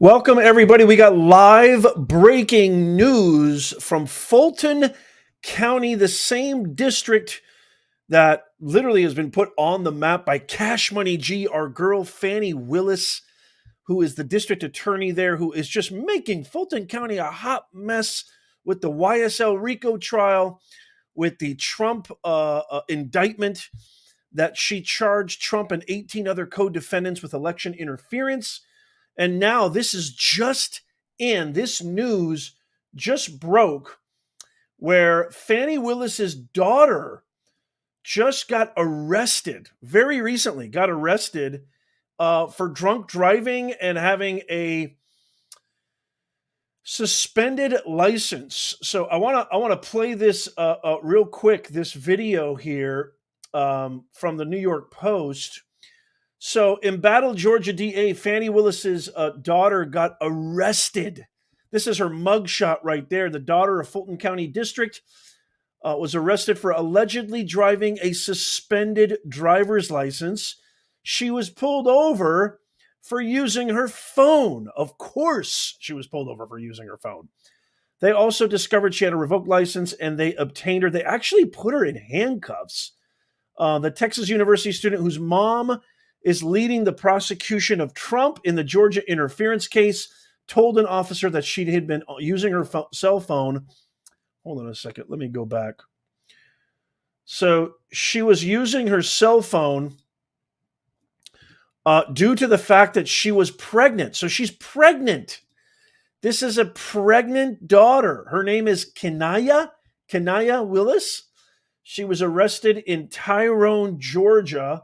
Welcome, everybody. We got live breaking news from Fulton County, the same district that literally has been put on the map by Cash Money G, our girl FANI Willis, who is the district attorney there, who is just making Fulton County a hot mess with the YSL RICO trial, with the Trump indictment that she charged Trump and 18 other co-defendants with election interference. And now this news just broke where FANI Willis's daughter just got arrested very recently, for drunk driving and having a suspended license. So I want to play this real quick, this video here from the New York Post. So, embattled Georgia DA FANI Willis's daughter got arrested. This is her mugshot right there. The daughter of Fulton County District was arrested for allegedly driving a suspended driver's license. She was pulled over for using her phone. Of course, she was pulled over for using her phone. They also discovered she had a revoked license, and they obtained her. They actually put her in handcuffs. The Texas University student whose mom is leading the prosecution of Trump in the Georgia interference case told an officer that she had been using her cell phone. Hold on a second. Let me go back. So she was using her cell phone due to the fact that she was pregnant. So she's pregnant. This is a pregnant daughter. Her name is Kenaya Willis. She was arrested in Tyrone, Georgia.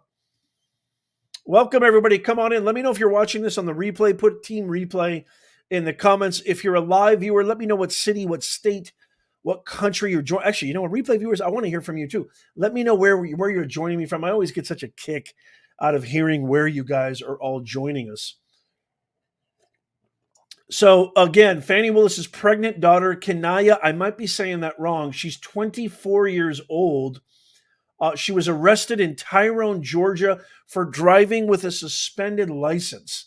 Welcome, everybody. Come on in. Let me know if you're watching this on the replay. Put team replay in the comments. If you're a live viewer, let me know what city, what state, what country you're joining. Actually, replay viewers, I want to hear from you too. Let me know where you're joining me from. I always get such a kick out of hearing where you guys are all joining us. So again, FANI Willis's pregnant daughter, Kenaya, I might be saying that wrong. She's 24 years old. She was arrested in Tyrone, Georgia for driving with a suspended license.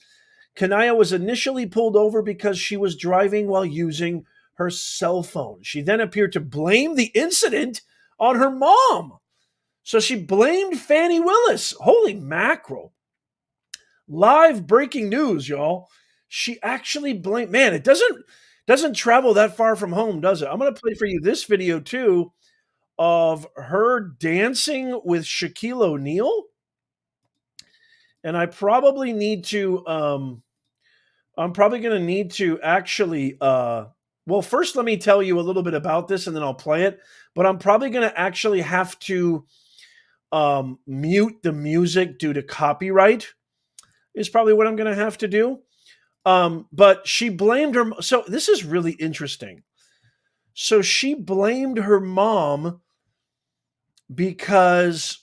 Kenaya was initially pulled over because she was driving while using her cell phone. She then appeared to blame the incident on her mom. So she blamed FANI Willis. Holy mackerel. Live breaking news, y'all. She actually blamed, man, it doesn't travel that far from home, does it? I'm going to play for you this video too of her dancing with Shaquille O'Neal. And I probably need to, I'm probably going to need to actually, well, first let me tell you a little bit about this and then I'll play it. But I'm probably going to actually have to mute the music due to copyright is probably what I'm going to have to do. But she blamed her. So this is really interesting. So she blamed her mom because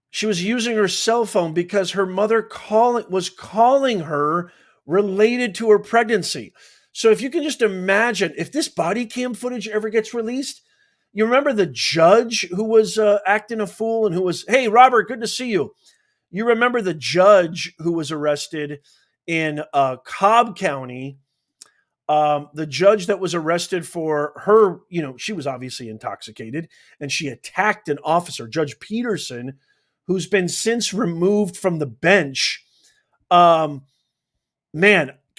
she was using her cell phone because her mother was calling her related to her pregnancy. So if you can just imagine, if this body cam footage ever gets released, you remember the judge who was acting a fool and who was, hey, Robert, good to see you. You remember the judge who was arrested in Cobb County, the judge that was arrested for her, she was obviously intoxicated and she attacked an officer, Judge Peterson, who's been since removed from the bench. Man,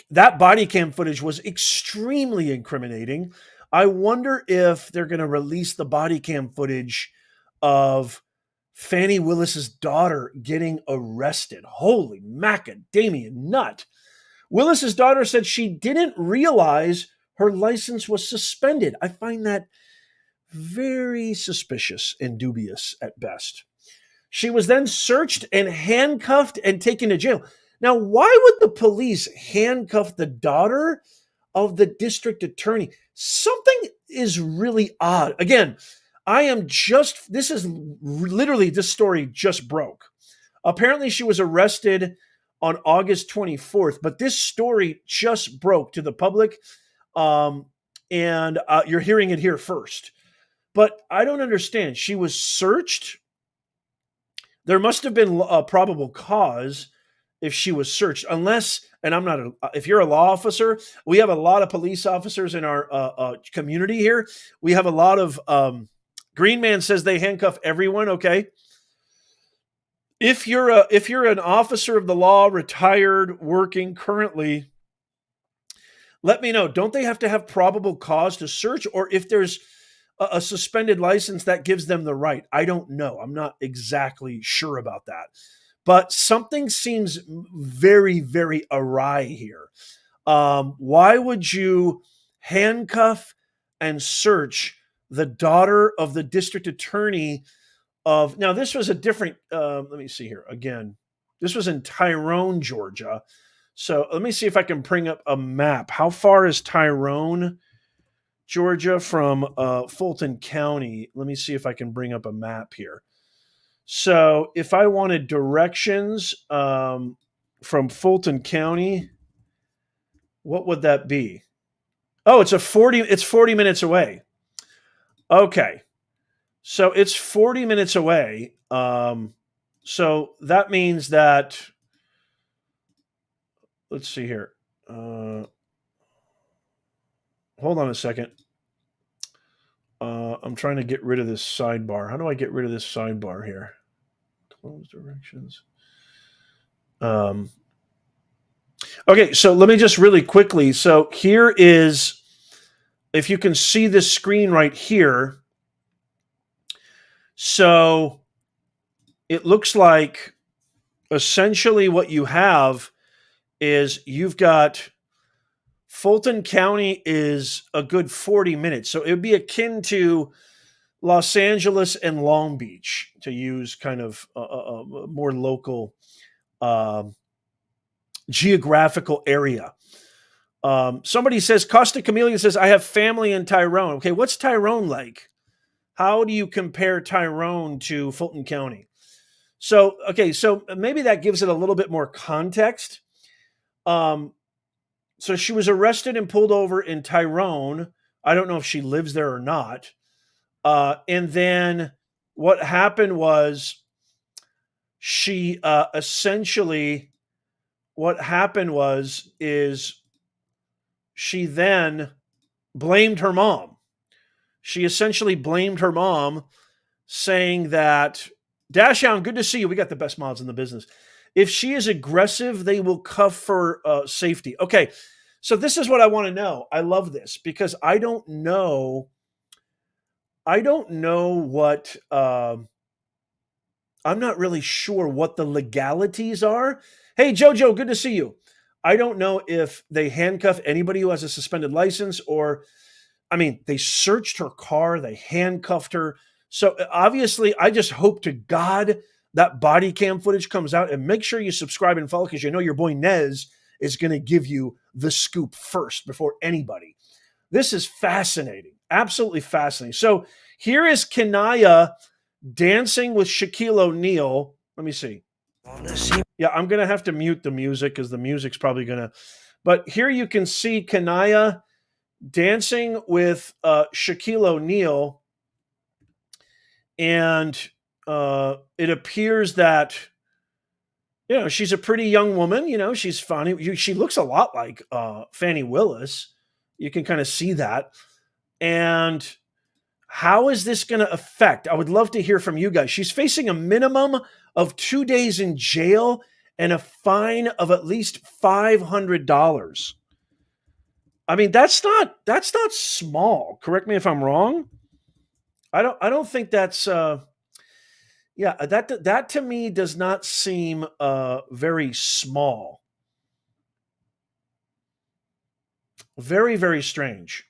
that body cam footage was extremely incriminating. I wonder if they're going to release the body cam footage of FANI Willis's daughter getting arrested. Holy macadamia nut. Willis's daughter said she didn't realize her license was suspended. I find that very suspicious and dubious at best. She was then searched and handcuffed and taken to jail. Now, why would the police handcuff the daughter of the district attorney? Something is really odd. Again, this story just broke. Apparently, she was arrested on August 24th, but this story just broke to the public, and you're hearing it here first. But I don't understand. She was searched. There must have been a probable cause if she was searched, unless, and I'm not, if you're a law officer, we have a lot of police officers in our community here. We have a lot of, Green Man says they handcuff everyone. Okay. If you're an officer of the law, retired, working currently, let me know. Don't they have to have probable cause to search, or if there's a suspended license that gives them the right? I don't know. I'm not exactly sure about that. But something seems very, very awry here. Why would you handcuff and search the daughter of the district attorney of, now this was a different, let me see here again. This was in Tyrone, Georgia. So let me see if I can bring up a map. How far is Tyrone, Georgia from Fulton County? Let me see if I can bring up a map here. So if I wanted directions from Fulton County, what would that be? Oh, it's 40 minutes away. Okay. So it's 40 minutes away. So that means that, let's see here. Hold on a second. I'm trying to get rid of this sidebar. How do I get rid of this sidebar here? Close directions. Okay, so let me just really quickly. So here is, if you can see this screen right here. So it looks like essentially what you have is you've got Fulton County is a good 40 minutes. So it would be akin to Los Angeles and Long Beach, to use kind of a more local geographical area. Somebody says, Costa Chameleon says, I have family in Tyrone. Okay, what's Tyrone like? How do you compare Tyrone to Fulton County? So, okay, so maybe that gives it a little bit more context. So she was arrested and pulled over in Tyrone. I don't know if she lives there or not. And then what happened was she essentially, what happened was, is she then blamed her mom. She essentially blamed her mom, saying that, Dashhound, good to see you. We got the best mods in the business. If she is aggressive, they will cuff for safety. Okay, so this is what I want to know. I love this because I don't know what, I'm not really sure what the legalities are. Hey, Jojo, good to see you. I don't know if they handcuff anybody who has a suspended license, or, I mean, they searched her car, they handcuffed her. So obviously, I just hope to God that body cam footage comes out, and make sure you subscribe and follow, because you know your boy Nez is going to give you the scoop first before anybody. This is fascinating. Absolutely fascinating. So here is Kanaya dancing with Shaquille O'Neal. Let me see. Yeah, I'm going to have to mute the music because the music's probably going to. But here you can see Kanaya dancing with Shaquille O'Neal. And it appears that, you know, she's a pretty young woman. You know, she's funny. She looks a lot like Fani Willis. You can kind of see that. And how is this going to affect? I would love to hear from you guys. She's facing a minimum of 2 days in jail and a fine of at least $500. I mean, that's not small. Correct me if I'm wrong. I don't think that's that to me does not seem very small. Very, very strange.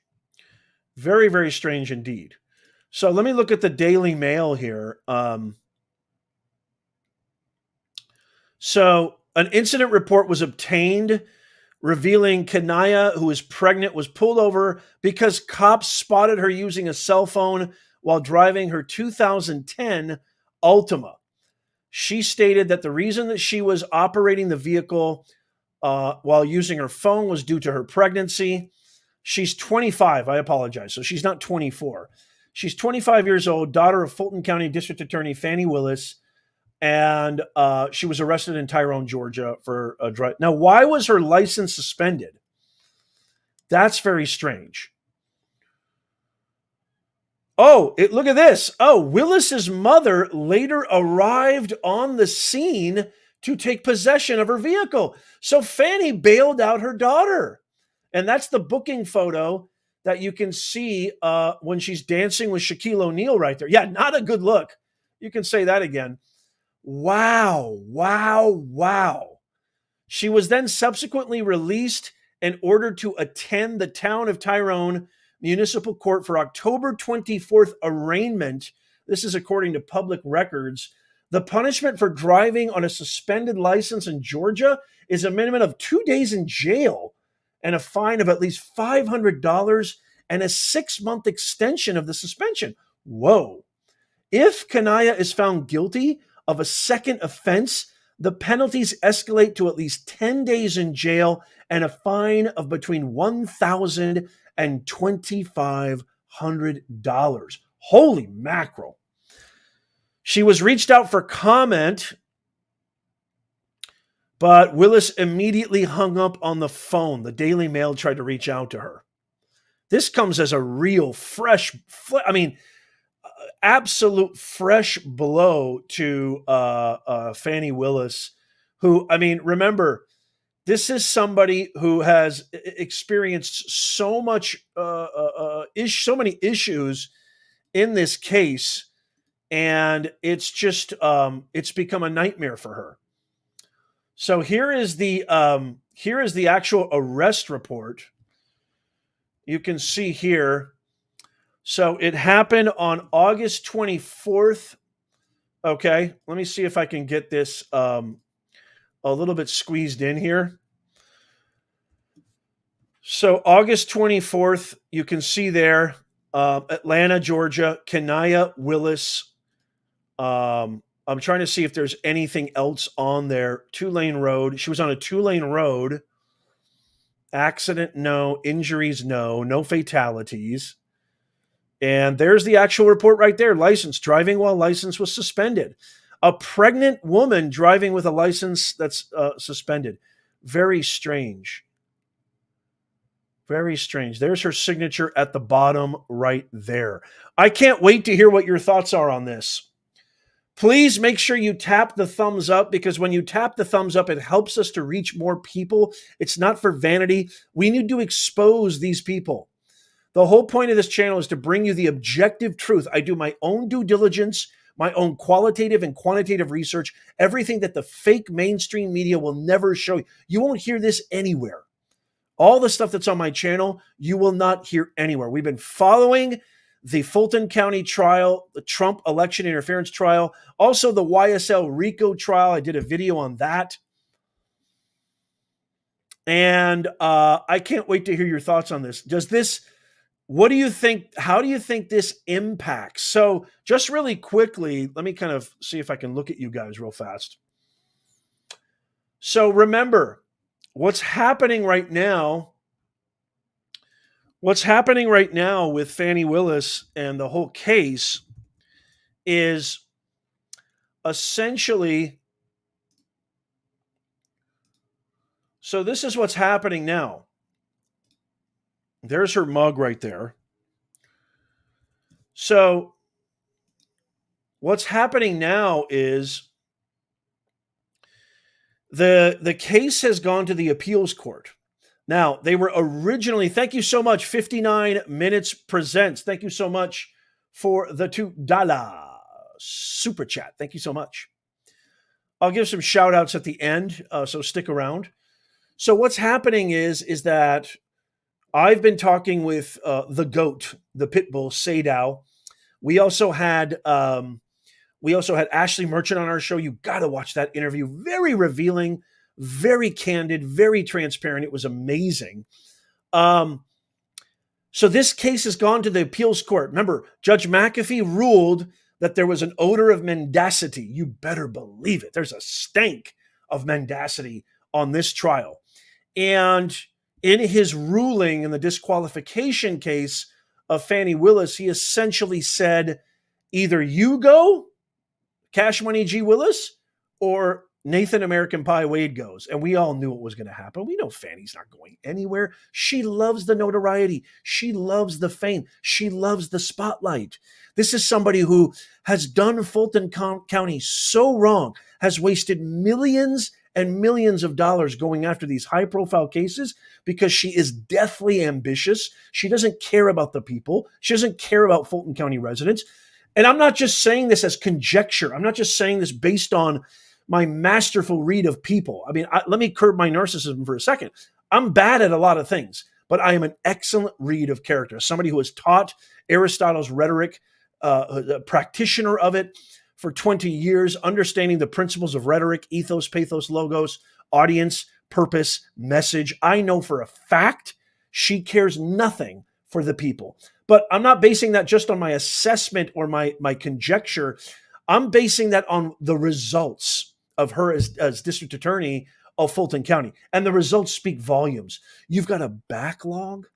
Very, very strange indeed. So let me look at the Daily Mail here. So an incident report was obtained revealing Kanaya, who is pregnant, was pulled over because cops spotted her using a cell phone while driving her 2010 Altima. She stated that the reason that she was operating the vehicle while using her phone was due to her pregnancy. She's 25. I apologize. So she's not 24. She's 25 years old, daughter of Fulton County District Attorney Fani Willis. and she was arrested in Tyrone, Georgia for a drug. Now, why was her license suspended? That's very strange. Oh, look at this. Oh, Willis's mother later arrived on the scene to take possession of her vehicle. So Fanny bailed out her daughter. And that's the booking photo that you can see when she's dancing with Shaquille O'Neal right there. Yeah, not a good look. You can say that again. Wow, wow, wow. She was then subsequently released and ordered to attend the town of Tyrone Municipal Court for October 24th arraignment. This is according to public records. The punishment for driving on a suspended license in Georgia is a minimum of 2 days in jail and a fine of at least $500 and a 6-month extension of the suspension. Whoa. If Kanaya is found guilty of a second offense, the penalties escalate to at least 10 days in jail and a fine of between $1,000 and $2,500. Holy mackerel. She was reached out for comment, but Willis immediately hung up on the phone. The Daily Mail tried to reach out to her. This comes as a real absolute fresh blow to Fani Willis, who, remember, this is somebody who has experienced so many issues in this case, and it's just it's become a nightmare for her. So here is the actual arrest report. You can see here. So it happened on August 24th. Okay, let me see if I can get this a little bit squeezed in here. So August 24th, you can see there, Atlanta, Georgia, Kanaya Willis. I'm trying to see if there's anything else on there. 2-lane road. She was on a 2-lane road. Accident, no. Injuries, no. No fatalities. And there's the actual report right there. License, driving while license was suspended. A pregnant woman driving with a license that's suspended. Very strange. Very strange. There's her signature at the bottom right there. I can't wait to hear what your thoughts are on this. Please make sure you tap the thumbs up, because when you tap the thumbs up, it helps us to reach more people. It's not for vanity. We need to expose these people. The whole point of this channel is to bring you the objective truth. I do my own due diligence, my own qualitative and quantitative research, everything that the fake mainstream media will never show you. You won't hear this anywhere. All the stuff that's on my channel, you will not hear anywhere. We've been following the Fulton County trial, the Trump election interference trial, also the YSL RICO trial. I did a video on that. And I can't wait to hear your thoughts on this. What do you think? How do you think this impacts? So just really quickly, let me kind of see if I can look at you guys real fast. So remember, what's happening right now with Fani Willis and the whole case is essentially, so this is what's happening now. There's her mug right there. So what's happening now is the case has gone to the appeals court. Now, they were originally, thank you so much, 59 Minutes Presents. Thank you so much for the $2 super chat. Thank you so much. I'll give some shout outs at the end, so stick around. So what's happening is that I've been talking with the GOAT, the Pitbull, Sadow. We also had Ashley Merchant on our show. You got to watch that interview. Very revealing, very candid, very transparent. It was amazing. So this case has gone to the appeals court. Remember, Judge McAfee ruled that there was an odor of mendacity. You better believe it. There's a stank of mendacity on this trial. And in his ruling in the disqualification case of Fani Willis, he essentially said, either you go, Cash Money G. Willis or Nathan American Pie Wade goes. And we all knew what was going to happen. We know Fanny's not going anywhere. She loves the notoriety. She loves the fame. She loves the spotlight. This is somebody who has done Fulton County so wrong, has wasted millions and millions of dollars going after these high profile cases because she is deathly ambitious. She doesn't care about the people. She doesn't care about Fulton County residents. And I'm not just saying this as conjecture. I'm not just saying this based on my masterful read of people. I mean, let me curb my narcissism for a second. I'm bad at a lot of things, but I am an excellent read of character. Somebody who has taught Aristotle's rhetoric, a practitioner of it for 20 years, understanding the principles of rhetoric, ethos, pathos, logos, audience, purpose, message. I know for a fact she cares nothing for the people. But I'm not basing that just on my assessment or my conjecture. I'm basing that on the results of her as district attorney of Fulton County. And the results speak volumes. You've got a backlog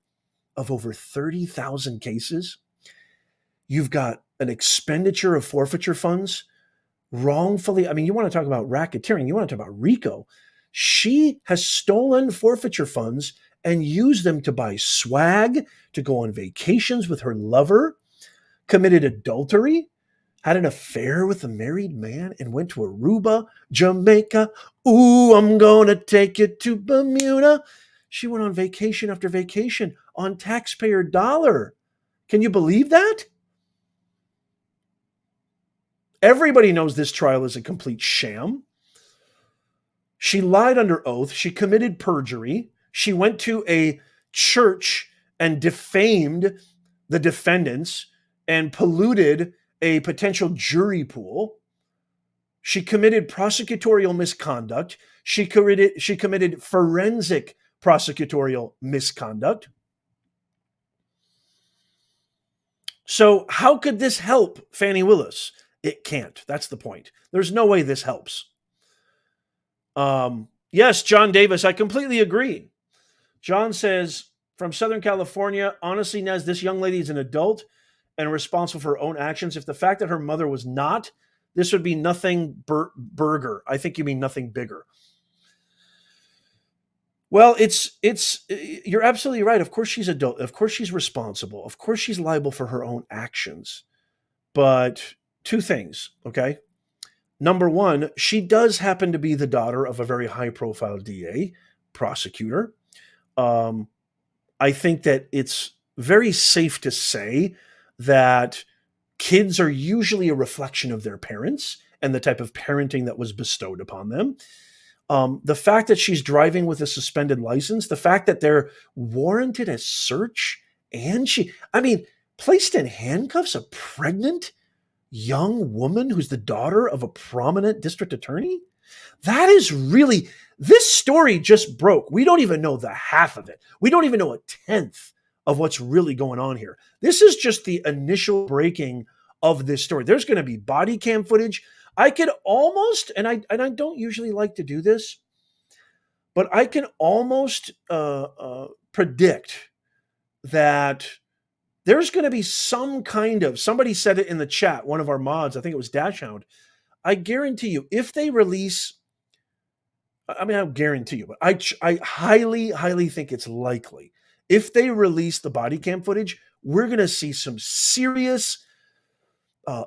of over 30,000 cases. You've got an expenditure of forfeiture funds wrongfully. I mean, you want to talk about racketeering. You want to talk about RICO. She has stolen forfeiture funds and used them to buy swag, to go on vacations with her lover, committed adultery, had an affair with a married man, and went to Aruba, Jamaica. Ooh, I'm going to take you to Bermuda. She went on vacation after vacation on taxpayer dollar. Can you believe that? Everybody knows this trial is a complete sham. She lied under oath. She committed perjury. She went to a church and defamed the defendants and polluted a potential jury pool. She committed prosecutorial misconduct. She committed forensic prosecutorial misconduct. So how could this help Fani Willis? It can't. That's the point. There's no way this helps. Yes, John Davis, I completely agree. John says, from Southern California, honestly, Nez, this young lady is an adult and responsible for her own actions. If the fact that her mother was not, this would be nothing burger. I think you mean nothing bigger. Well, you're absolutely right. Of course she's adult. Of course she's responsible. Of course she's liable for her own actions. But two things, okay? Number one, she does happen to be the daughter of a very high-profile DA, prosecutor. I think that it's very safe to say that kids are usually a reflection of their parents and the type of parenting that was bestowed upon them. The fact that she's driving with a suspended license, the fact that they're warranted a search, and placed in handcuffs, a pregnant young woman who's the daughter of a prominent district attorney. That is really, this story just broke. We don't even know the half of it. We don't even know a tenth of what's really going on here. This is just the initial breaking of this story. There's going to be body cam footage. I could almost, and I don't usually like to do this, but I can almost predict that there's going to be some kind of, somebody said it in the chat, one of our mods, I think it was Dashhound. I guarantee you, if they release, I don't guarantee you, but I highly, highly think it's likely. If they release the body cam footage, we're going to see some serious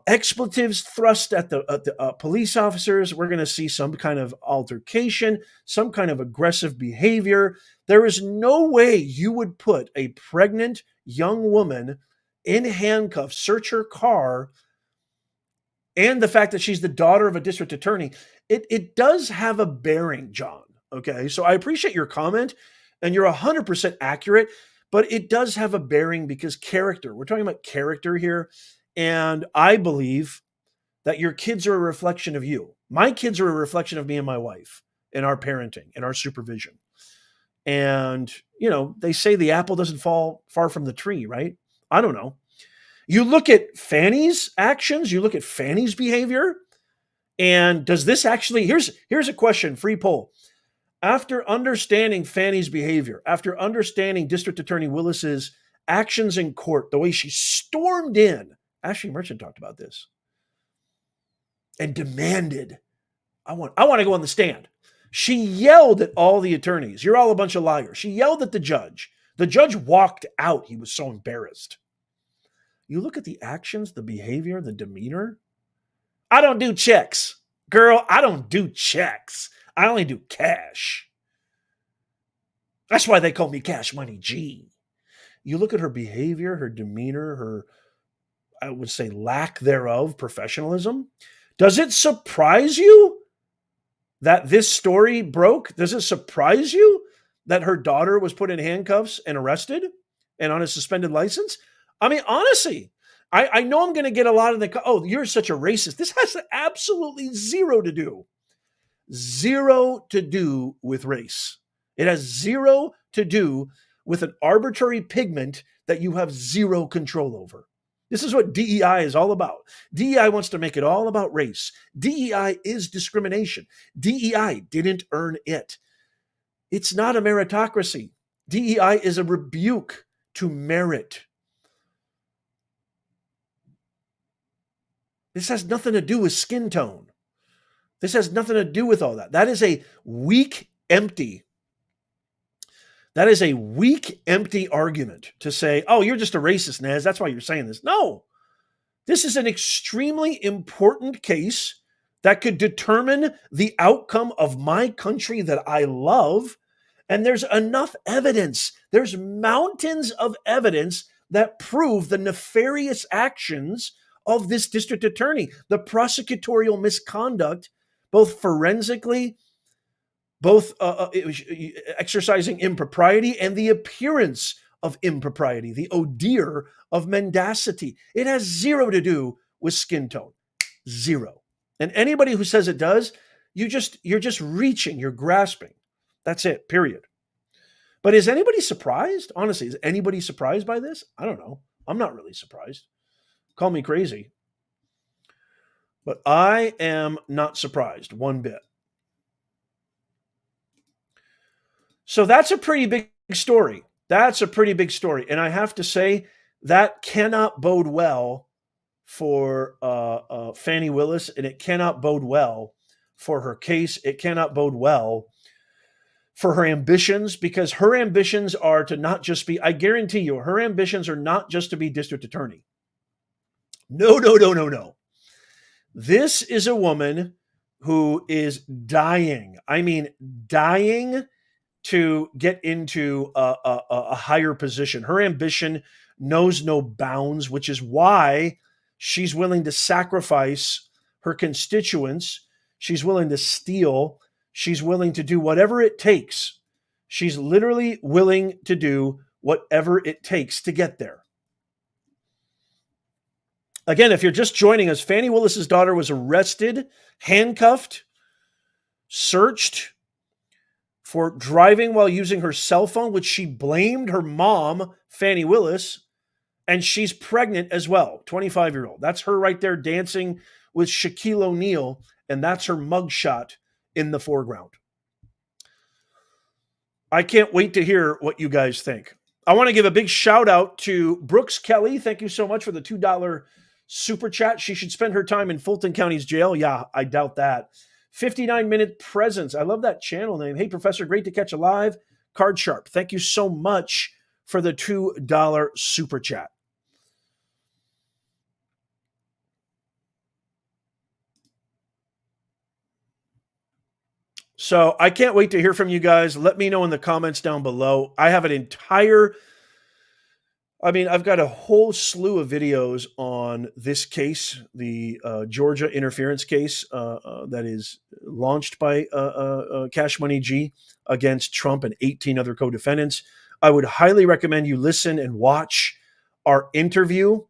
expletives thrust at the police officers. We're going to see some kind of altercation, some kind of aggressive behavior. There is no way you would put a pregnant young woman in handcuffs, search her car, and the fact that she's the daughter of a district attorney. It does have a bearing, John. Okay, so I appreciate your comment, and you're 100% accurate, but it does have a bearing because character. We're talking about character here. And I believe that your kids are a reflection of you. My kids are a reflection of me and my wife and our parenting and our supervision. And, they say the apple doesn't fall far from the tree, right? I don't know. You look at Fanny's actions, you look at Fanny's behavior, and does this actually, here's a question, free poll. After understanding Fanny's behavior, after understanding District Attorney Willis's actions in court, the way she stormed in, Ashley Merchant talked about this. and demanded, I want to go on the stand. She yelled at all the attorneys, "You're all a bunch of liars." She yelled at the judge. The judge walked out. He was so embarrassed. You look at the actions, the behavior, the demeanor. "I don't do checks. Girl, I don't do checks. I only do cash. That's why they call me Cash Money G." You look at her behavior, her demeanor, her, I would say, lack thereof, professionalism. Does it surprise you that this story broke? Does it surprise you that her daughter was put in handcuffs and arrested and on a suspended license? I mean, honestly, I know I'm going to get a lot of the, "Oh, you're such a racist." This has absolutely zero to do with race. It has zero to do with an arbitrary pigment that you have zero control over. This is what DEI is all about. DEI wants to make it all about race. DEI is discrimination. DEI didn't earn it. It's not a meritocracy. DEI is a rebuke to merit. This has nothing to do with skin tone. This has nothing to do with all that. That is a weak, empty argument to say, "Oh, you're just a racist, Nez. That's why you're saying this." No, this is an extremely important case that could determine the outcome of my country that I love. And there's enough evidence. There's mountains of evidence that prove the nefarious actions of this district attorney, the prosecutorial misconduct, both forensically, both exercising impropriety and the appearance of impropriety, the odeur of mendacity. It has zero to do with skin tone. Zero. And anybody who says it does, you're just reaching, you're grasping. That's it, period. But is anybody surprised? Honestly, is anybody surprised by this? I don't know. I'm not really surprised. Call me crazy. But I am not surprised one bit. So that's a pretty big story. That's a pretty big story. And I have to say, that cannot bode well for Fani Willis, and it cannot bode well for her case. It cannot bode well for her ambitions, because her ambitions are to not just be, I guarantee you, her ambitions are not just to be district attorney. No. This is a woman who is dying. I mean, dying to get into a higher position. Her ambition knows no bounds, which is why she's willing to sacrifice her constituents. She's willing to steal. She's willing to do whatever it takes. She's literally willing to do whatever it takes to get there. Again, if you're just joining us, Fani Willis's daughter was arrested, handcuffed, searched for driving while using her cell phone, which she blamed her mom, Fani Willis, and she's pregnant as well, 25-year-old. That's her right there dancing with Shaquille O'Neal, and that's her mugshot in the foreground. I can't wait to hear what you guys think. I want to give a big shout out to Brooks Kelly. Thank you so much for the $2 super chat. She should spend her time in Fulton County's jail. Yeah, I doubt that. 59-minute presence. I love that channel name. Hey, Professor, great to catch a live. Card Sharp, thank you so much for the $2 super chat. So I can't wait to hear from you guys. Let me know in the comments down below. I have I've got a whole slew of videos on this case, the Georgia interference case that is launched by Cash Money G against Trump and 18 other co-defendants. I would highly recommend you listen and watch our interview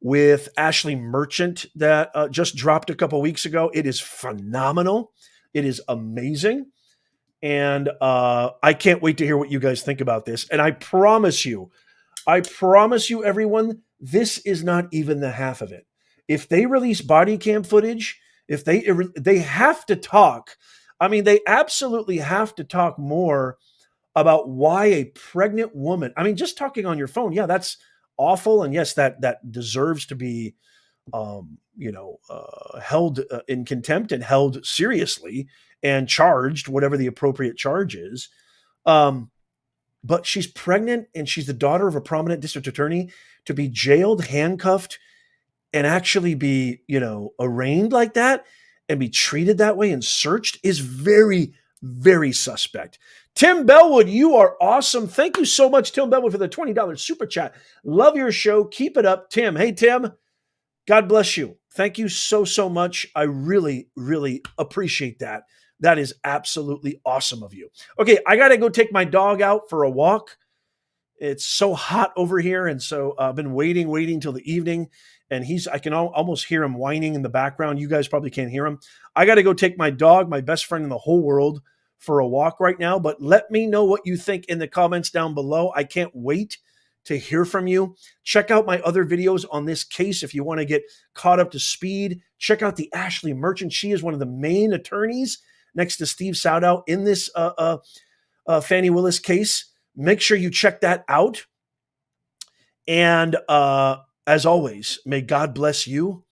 with Ashley Merchant that just dropped a couple weeks ago. It is phenomenal. It is amazing. And I can't wait to hear what you guys think about this. And I promise you, everyone, this is not even the half of it. If they release body cam footage, if they have to talk, they absolutely have to talk more about why a pregnant woman, just talking on your phone, yeah, that's awful. And yes, that deserves to be held in contempt and held seriously and charged whatever the appropriate charge is. But she's pregnant and she's the daughter of a prominent district attorney. To be jailed, handcuffed, and actually be, arraigned like that and be treated that way and searched is very, very suspect. Tim Bellwood, you are awesome. Thank you so much, Tim Bellwood, for the $20 super chat. Love your show. Keep it up, Tim. Hey, Tim, God bless you. Thank you so, so much. I really, really appreciate that. That is absolutely awesome of you. Okay, I got to go take my dog out for a walk. It's so hot over here, and so I've been waiting till the evening, and I can almost hear him whining in the background. You guys probably can't hear him. I got to go take my dog, my best friend in the whole world, for a walk right now, but let me know what you think in the comments down below. I can't wait to hear from you. Check out my other videos on this case if you want to get caught up to speed. Check out the Ashley Merchant. She is one of the main attorneys next to Steve Saudow in this Fani Willis case. Make sure you check that out. And as always, may God bless you